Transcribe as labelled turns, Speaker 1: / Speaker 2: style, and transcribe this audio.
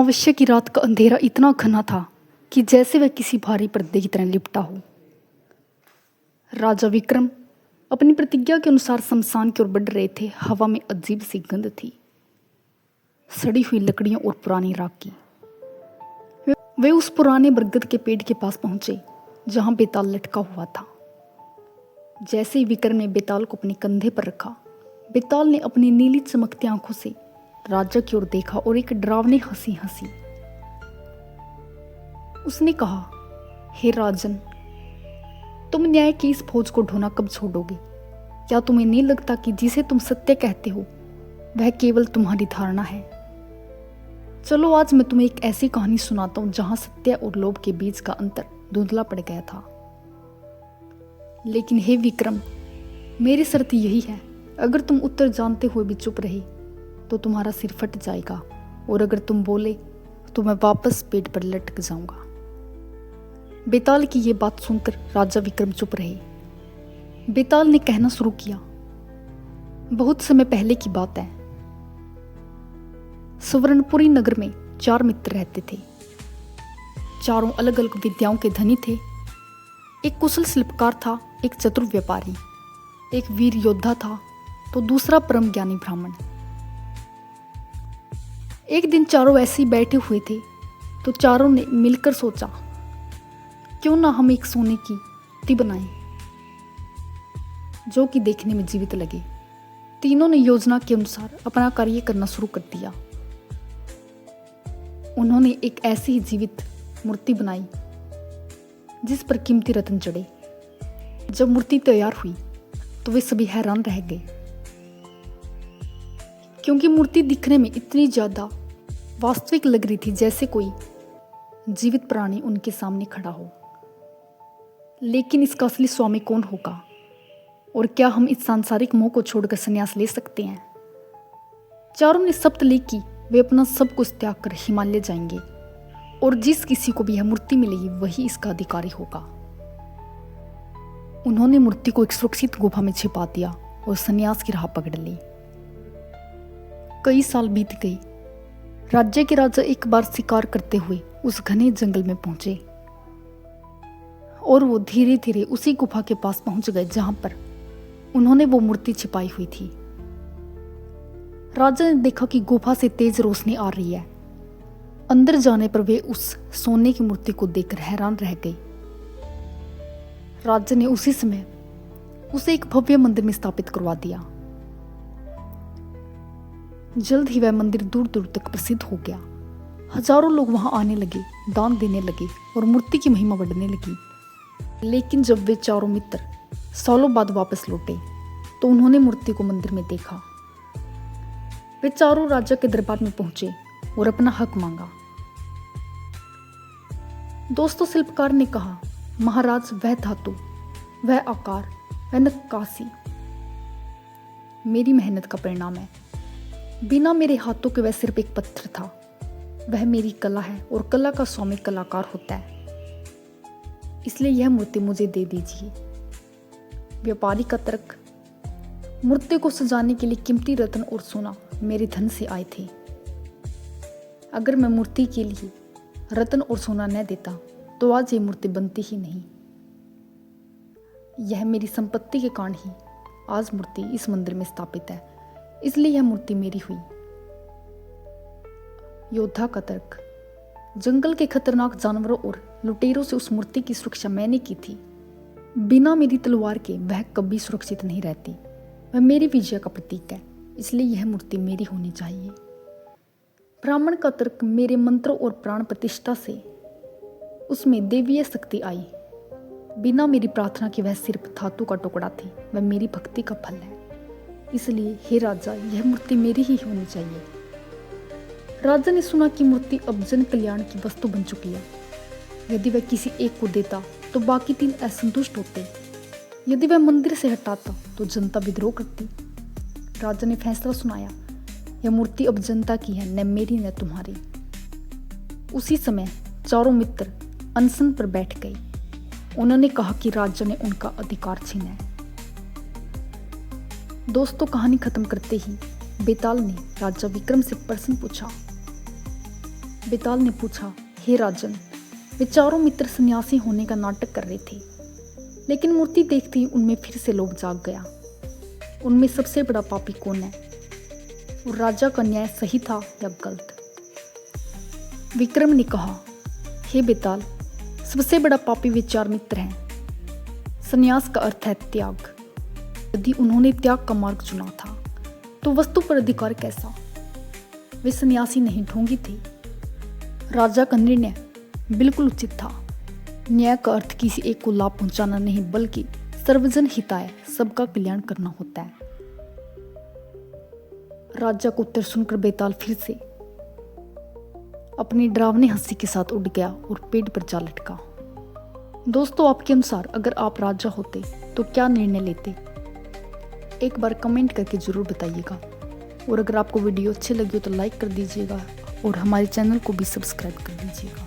Speaker 1: अमावस्या की रात का अंधेरा इतना घना था कि जैसे वह किसी भारी पर्दे की तरह लिपटा हो। राजा विक्रम अपनी प्रतिज्ञा के अनुसार शमशान की ओर बढ़ रहे थे। हवा में अजीब सी गंध थी, सड़ी हुई लकड़ियों और पुरानी राख की। वे उस पुराने बरगद के पेड़ के पास पहुंचे जहां बेताल लटका हुआ था। जैसे ही विक्रम ने बेताल को अपने कंधे पर रखा, बेताल ने अपनी नीली चमकती आंखों से राजा की ओर देखा और एक डरावनी हंसी हंसी। उसने कहा, हे राजन, तुम न्याय की इस फौज को ढोना कब छोड़ोगे? क्या तुम्हें नहीं लगता कि जिसे तुम सत्य कहते हो वह केवल तुम्हारी धारणा है? चलो आज मैं तुम्हें एक ऐसी कहानी सुनाता हूं जहां सत्य और लोभ के बीच का अंतर धुंधला पड़ गया था। लेकिन हे विक्रम, मेरी शर्त यही है, अगर तुम उत्तर जानते हुए भी चुप रहे तो तुम्हारा सिर फट जाएगा, और अगर तुम बोले तो मैं वापस पेट पर लटक जाऊंगा। बेताल की ये बात सुनकर राजा विक्रम चुप रहे। बेताल ने कहना शुरू किया, बहुत समय पहले की बात है। सुवर्णपुरी नगर में 4 मित्र रहते थे। चारों अलग अलग विद्याओं के धनी थे। एक कुशल शिल्पकार था, एक चतुर व्यापारी, एक वीर योद्धा था तो दूसरा परम ज्ञानी ब्राह्मण। एक दिन चारों ऐसे ही बैठे हुए थे तो चारों ने मिलकर सोचा, क्यों ना हम एक सोने की मूर्ति बनाएं जो कि देखने में जीवित लगे। तीनों ने योजना के अनुसार अपना कार्य करना शुरू कर दिया। उन्होंने एक ऐसी ही जीवित मूर्ति बनाई जिस पर कीमती रत्न जड़े। जब मूर्ति तैयार हुई तो वे सभी हैरान रह गए, क्योंकि मूर्ति दिखने में इतनी ज्यादा वास्तविक लग रही थी जैसे कोई जीवित प्राणी उनके सामने खड़ा हो। लेकिन इसका असली स्वामी कौन होगा, और क्या हम इस सांसारिक मोह को छोड़कर संन्यास ले सकते हैं? चारों ने शपथ ली कि वे अपना सब कुछ त्याग कर हिमालय जाएंगे और जिस किसी को भी यह मूर्ति मिलेगी वही इसका अधिकारी होगा। उन्होंने मूर्ति को एक सुरक्षित गुफा में छिपा दिया और संन्यास की राह पकड़ ली। कई साल बीत गए। राज्य के राजा एक बार शिकार करते हुए उस घने जंगल में पहुंचे और वो धीरे धीरे उसी गुफा के पास पहुंच गए जहां पर उन्होंने वो मूर्ति छिपाई हुई थी। राजा ने देखा कि गुफा से तेज रोशनी आ रही है। अंदर जाने पर वे उस सोने की मूर्ति को देखकर हैरान रह गए। राजा ने उसी समय उसे एक भव्य मंदिर में स्थापित करवा दिया। जल्द ही वह मंदिर दूर दूर तक प्रसिद्ध हो गया। हजारों लोग वहां आने लगे, दान देने लगे और मूर्ति की महिमा बढ़ने लगी। लेकिन जब वे चारों मित्र सालों बाद वापस लौटे तो उन्होंने मूर्ति को मंदिर में देखा। वे चारों राजा के दरबार में पहुंचे और अपना हक मांगा। दोस्तों, शिल्पकार ने कहा, महाराज, वह धातु, वह आकार, वह नक्काशी मेरी मेहनत का परिणाम है। बिना मेरे हाथों के वह सिर्फ एक पत्थर था। वह मेरी कला है और कला का स्वामी कलाकार होता है, इसलिए यह मूर्ति मुझे दे दीजिए। व्यापारी का तर्क, मूर्ति को सजाने के लिए कीमती रत्न और सोना मेरे धन से आए थे। अगर मैं मूर्ति के लिए रत्न और सोना न देता तो आज ये मूर्ति बनती ही नहीं। यह मेरी संपत्ति के कारण ही आज मूर्ति इस मंदिर में स्थापित है, इसलिए यह मूर्ति मेरी हुई। योद्धा का तर्क, जंगल के खतरनाक जानवरों और लुटेरों से उस मूर्ति की सुरक्षा मैंने की थी। बिना मेरी तलवार के वह कभी सुरक्षित नहीं रहती। वह मेरी विजय का प्रतीक है, इसलिए यह मूर्ति मेरी होनी चाहिए। ब्राह्मण का तर्क, मेरे मंत्रों और प्राण प्रतिष्ठा से उसमें देवीय शक्ति आई। बिना मेरी प्रार्थना के वह सिर्फ धातु का टुकड़ा थी। वह मेरी भक्ति का फल है, इसलिए हे राजा, यह मूर्ति मेरी ही होनी चाहिए। राजा ने सुना कि मूर्ति अब जन कल्याण की वस्तु बन चुकी है। यदि वह किसी एक को देता तो बाकी 3 असंतुष्ट होते। यदि वह मंदिर से हटाता तो जनता विद्रोह करती। राजा ने फैसला सुनाया, यह मूर्ति अब जनता की है, न मेरी न तुम्हारी। उसी समय चारों मित्र अनशन पर बैठ गए। उन्होंने कहा कि राजा ने उनका अधिकार छीना है। दोस्तों, कहानी खत्म करते ही बेताल ने राजा विक्रम से प्रश्न पूछा, बेताल ने पूछा, हे राजन, वे चारों मित्र सन्यासी होने का नाटक कर रहे थे, लेकिन मूर्ति देखते ही उनमें फिर से लोभ जाग गया। उनमें सबसे बड़ा पापी कौन है और राजा का न्याय सही था या गलत? विक्रम ने कहा, हे बेताल, सबसे बड़ा पापी वे चार मित्र हैं। संन्यास का अर्थ है त्याग। यदि उन्होंने त्याग का मार्ग चुना था तो वस्तु पर अधिकार कैसा? वे सन्यासी नहीं, ढोंगी थे। राजा का निर्णय बिल्कुल उचित था। न्याय का अर्थ किसी एक को लाभ पहुंचाना नहीं, बल्कि सर्वजन हिताय, सबका कल्याण करना होता है। राजा का उत्तर सुनकर बेताल फिर से अपनी डरावनी हंसी के साथ उड़ गया और पेड़ पर जा लटका। दोस्तों, आपके अनुसार अगर आप राजा होते तो क्या निर्णय लेते? एक बार कमेंट करके जरूर बताइएगा। और अगर आपको वीडियो अच्छी लगी हो तो लाइक कर दीजिएगा और हमारे चैनल को भी सब्सक्राइब कर दीजिएगा।